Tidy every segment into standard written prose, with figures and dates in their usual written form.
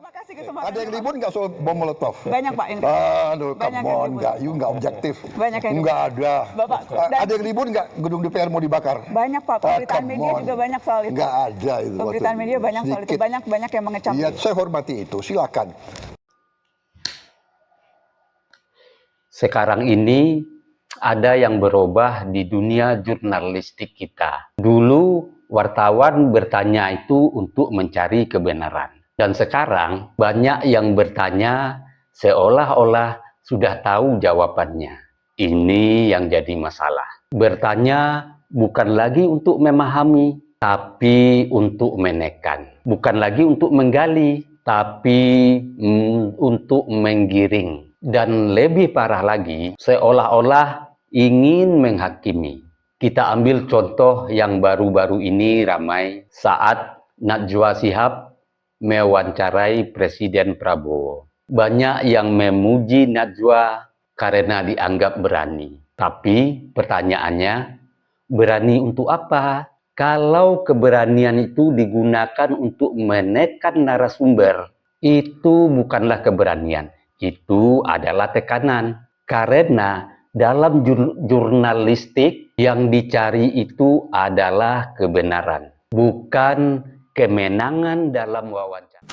Terima kasih kesempatan. Ada yang ribut nggak soal bom molotov? Banyak Pak. Aduh, Banyak come yang on, ribut. nggak objektif. Banyak yang ribut. Nggak ada. Bapak, Ada yang ribut nggak gedung DPR mau dibakar? Banyak Pak, pemberitaan come media on. juga banyak soal itu. Nggak ada itu. Pemberitaan media banyak soal itu, Sedikit. banyak yang mengecam. Iya, saya hormati itu, silakan. Sekarang ini ada yang berubah di dunia jurnalistik kita. Dulu wartawan bertanya itu untuk mencari kebenaran. Dan sekarang banyak yang bertanya seolah-olah sudah tahu jawabannya. Ini yang jadi masalah. Bertanya bukan lagi untuk memahami, tapi untuk menekan. Bukan lagi untuk menggali, tapi untuk menggiring. Dan lebih parah lagi, seolah-olah ingin menghakimi. Kita ambil contoh yang baru-baru ini ramai saat Najwa Shihab mewawancarai Presiden Prabowo. Banyak yang memuji Najwa karena dianggap berani. Tapi pertanyaannya, berani untuk apa? Kalau keberanian itu digunakan untuk menekan narasumber, itu bukanlah keberanian. Itu adalah tekanan. Karena dalam jurnalistik yang dicari itu adalah kebenaran, bukan kemenangan dalam wawancara.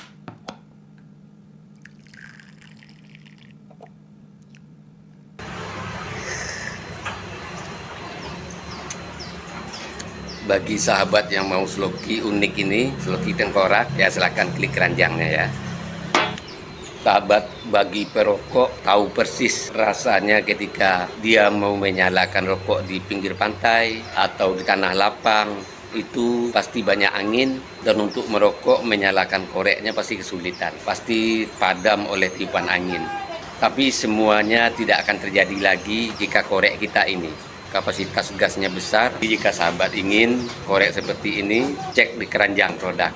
Bagi sahabat yang mau sloki unik ini, sloki tengkorak, ya silahkan klik keranjangnya ya. Sahabat bagi perokok tahu persis rasanya ketika dia mau menyalakan rokok di pinggir pantai atau di tanah lapang. Itu pasti banyak angin, dan untuk merokok menyalakan koreknya pasti kesulitan, pasti padam oleh tiupan angin. Tapi semuanya tidak akan terjadi lagi jika korek kita ini kapasitas gasnya besar. Jika sahabat ingin korek seperti ini, cek di keranjang produk.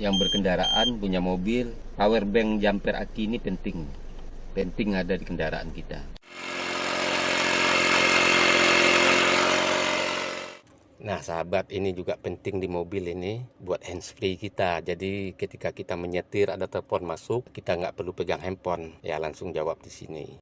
Yang berkendaraan punya mobil, power bank jumper aki ini penting ada di kendaraan kita. Nah sahabat, ini juga penting di mobil ini buat handsfree kita. Jadi ketika kita menyetir ada telepon masuk, kita nggak perlu pegang handphone, ya langsung jawab di sini.